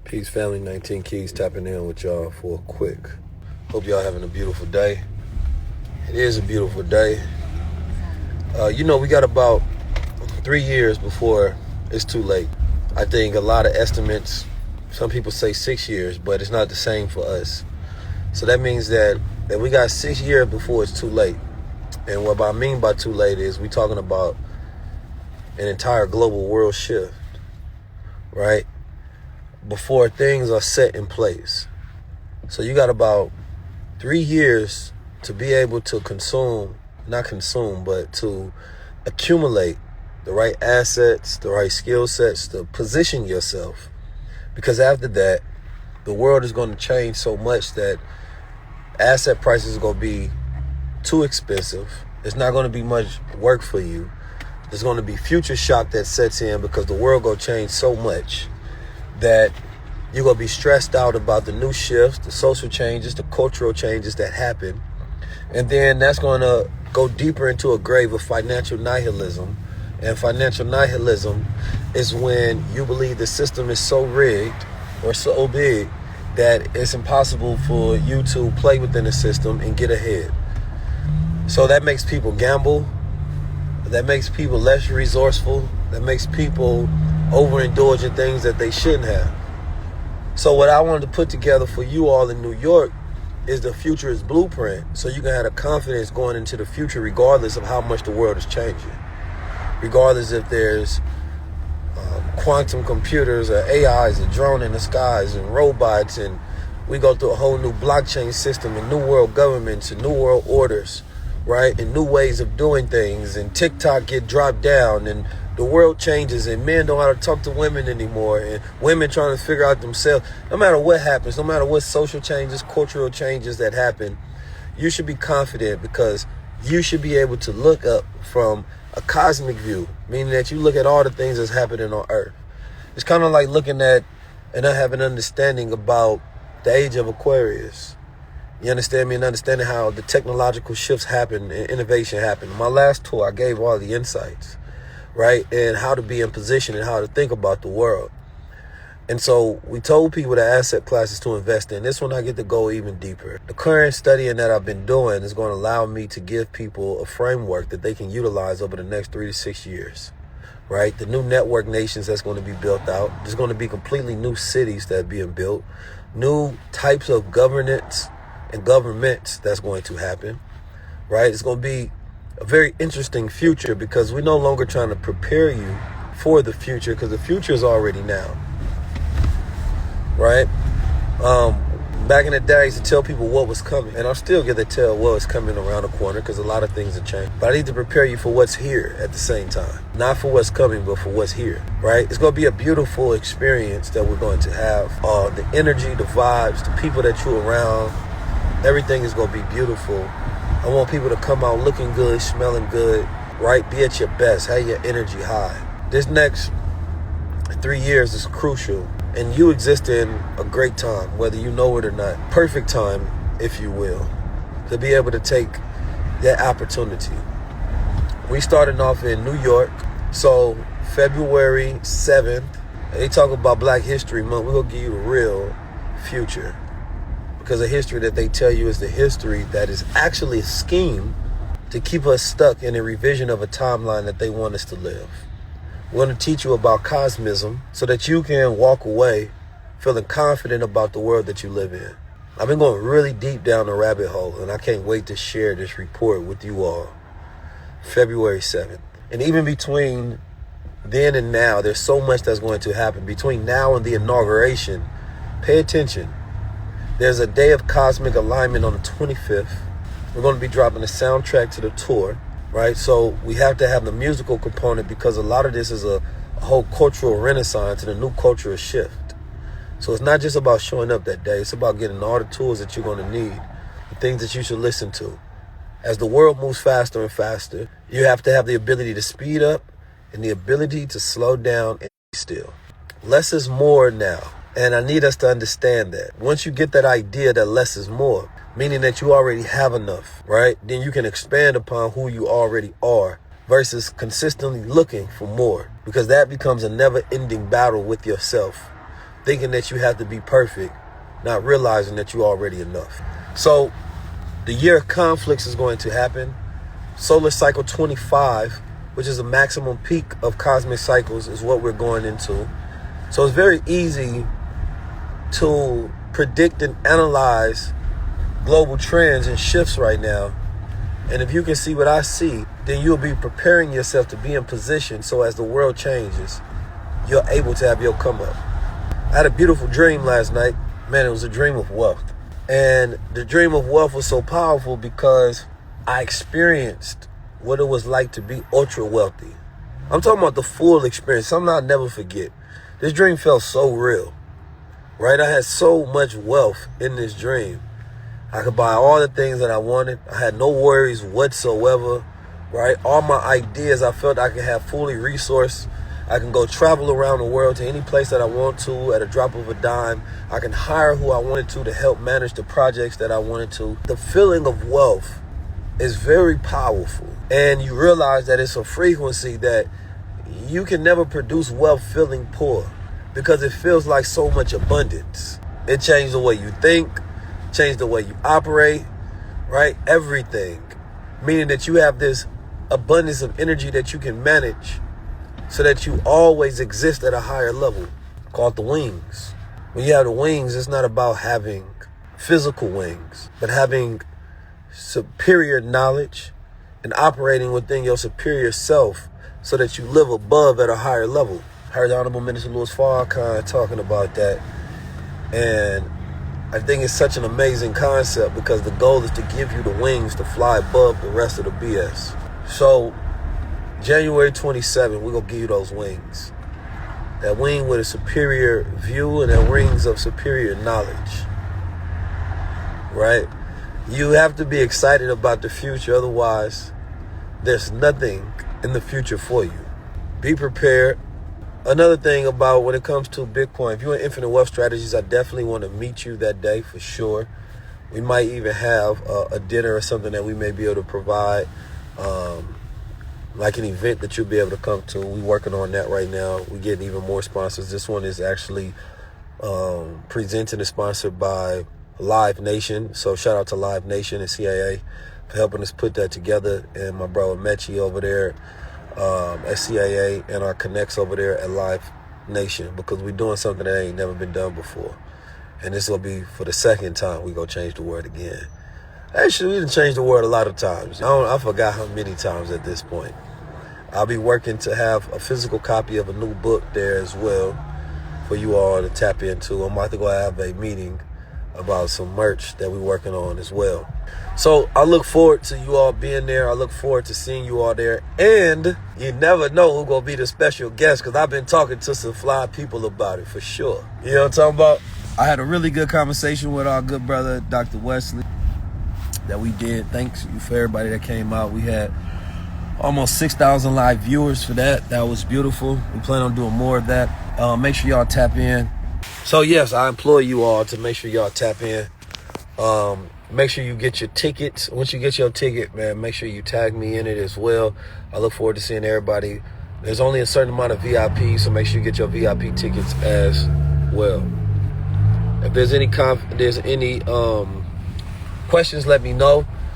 Peace family, 19 Keys tapping in with y'all for a quick. Hope y'all having a beautiful day. It is a beautiful day. We got about 3 years before it's too late. I think a lot of estimates, some people say 6 years, but it's not the same for us. So that means that we got 6 years before it's too late. And what I mean by too late is we talking about an entire global world shift, right? Before things are set in place. So you got about 3 years to be able to but to accumulate the right assets, the right skill sets to position yourself. Because after that, the world is going to change so much that asset prices are going to be too expensive. It's not going to be much work for you. There's going to be future shock that sets in because the world going to change so much that you're going to be stressed out about the new shifts, the social changes, the cultural changes that happen. And then that's going to go deeper into a grave of financial nihilism. And financial nihilism is when you believe the system is so rigged or so big that it's impossible for you to play within the system and get ahead. So that makes people gamble. That makes people less resourceful. That makes people overindulge in things that they shouldn't have. So what I wanted to put together for you all in New York is the futurist blueprint, so you can have the confidence going into the future regardless of how much the world is changing. Regardless if there's quantum computers or AIs and drone in the skies and robots, and we go through a whole new blockchain system and new world governments and new world orders, right? And new ways of doing things, and TikTok get dropped down, and the world changes, and men don't know how to talk to women anymore, and women trying to figure out themselves. No matter what happens, no matter what social changes, cultural changes that happen, you should be confident because you should be able to look up from a cosmic view, meaning that you look at all the things that's happening on Earth. It's kind of like looking at and not having an understanding about the age of Aquarius. You understand me? And understanding how the technological shifts happen and innovation happen. In my last tour, I gave all the insights, right? And how to be in position and how to think about the world. And so we told people the asset classes to invest in. This one I get to go even deeper. The current studying that I've been doing is going to allow me to give people a framework that they can utilize over the next 3 to 6 years, right? The new network nations that's going to be built out. There's going to be completely new cities that are being built, new types of governance and governments that's going to happen, right? It's going to be a very interesting future because we're no longer trying to prepare you for the future because the future is already now, right? Back in the day, I used to tell people what was coming, and I'm still going to tell what's coming around the corner because a lot of things have changed. But I need to prepare you for what's here at the same time. Not for what's coming, but for what's here, right? It's going to be a beautiful experience that we're going to have. The energy, the vibes, the people that you're around, everything is going to be beautiful. I want people to come out looking good, smelling good, right? Be at your best, have your energy high. This next 3 years is crucial, and you exist in a great time, whether you know it or not. Perfect time, if you will, to be able to take that opportunity. We started off in New York, so February 7th, they talk about Black History Month. We're going to give you the real future. Because the history that they tell you is the history that is actually a scheme to keep us stuck in a revision of a timeline that they want us to live. We're going to teach you about cosmism so that you can walk away feeling confident about the world that you live in. I've been going really deep down the rabbit hole, and I can't wait to share this report with you all. February 7th. And even between then and now, there's so much that's going to happen. Between now and the inauguration, pay attention. There's a day of cosmic alignment on the 25th. We're going to be dropping a soundtrack to the tour, right? So we have to have the musical component because a lot of this is a whole cultural renaissance and a new cultural shift. So it's not just about showing up that day. It's about getting all the tools that you're going to need, the things that you should listen to. As the world moves faster and faster, you have to have the ability to speed up and the ability to slow down and be still. Less is more now. And I need us to understand that. Once you get that idea that less is more, meaning that you already have enough, right? Then you can expand upon who you already are versus consistently looking for more, because that becomes a never-ending battle with yourself. thinking that you have to be perfect, not realizing that you're already enough. So the year of conflicts is going to happen. Solar cycle 25, which is the maximum peak of cosmic cycles, is what we're going into. So it's very easy to predict and analyze global trends and shifts right now. And if you can see what I see, then you'll be preparing yourself to be in position so as the world changes, you're able to have your come up. I had a beautiful dream last night. Man, it was a dream of wealth. And the dream of wealth was so powerful because I experienced what it was like to be ultra wealthy. I'm talking about the full experience, something I'll never forget. This dream felt so real, right? I had so much wealth in this dream. I could buy all the things that I wanted. I had no worries whatsoever, right? All my ideas, I felt I could have fully resourced. I can go travel around the world to any place that I want to at a drop of a dime. I can hire who I wanted to help manage the projects that I wanted to. The feeling of wealth is very powerful. And you realize that it's a frequency that you can never produce wealth feeling poor because it feels like so much abundance. It changed the way you think, changed the way you operate, right? Everything. Meaning that you have this abundance of energy that you can manage so that you always exist at a higher level, called the wings. When you have the wings, it's not about having physical wings, but having superior knowledge and operating within your superior self so that you live above at a higher level. I heard the Honorable Minister Louis Farrakhan talking about that. And I think it's such an amazing concept because the goal is to give you the wings to fly above the rest of the BS. So January 27th, we're going to give you those wings. That wing with a superior view and that wings of superior knowledge. Right? You have to be excited about the future. Otherwise, there's nothing in the future for you. Be prepared. Another thing about when it comes to Bitcoin, if you're in Infinite Wealth Strategies, I definitely want to meet you that day for sure. We might even have a dinner or something that we may be able to provide, like an event that you'll be able to come to. We're working on that right now. We're getting even more sponsors. This one is actually presented and sponsored by Live Nation. So shout out to Live Nation and CAA for helping us put that together. And my brother Mechi over there at CAA and our connects over there at Live Nation, because we're doing something that ain't never been done before. And this will be for the second time we gonna change the world again. Actually, we done changed the world a lot of times. I forgot how many times at this point. I'll be working to have a physical copy of a new book there as well for you all to tap into. I'm about to go have a meeting about some merch that we're working on as well. So I look forward to you all being there. I look forward to seeing you all there. And you never know who's going to be the special guest, because I've been talking to some fly people about it for sure. You know what I'm talking about? I had a really good conversation with our good brother, Dr. Wesley, that we did. Thanks you for everybody that came out. We had almost 6,000 live viewers for that. That was beautiful. We plan on doing more of that. Make sure y'all tap in. So yes, I implore you all to make sure y'all tap in. Make sure you get your tickets. Once you get your ticket, man, make sure you tag me in it as well. I look forward to seeing everybody. There's only a certain amount of VIP, so make sure you get your VIP tickets as well. If there's any questions, let me know.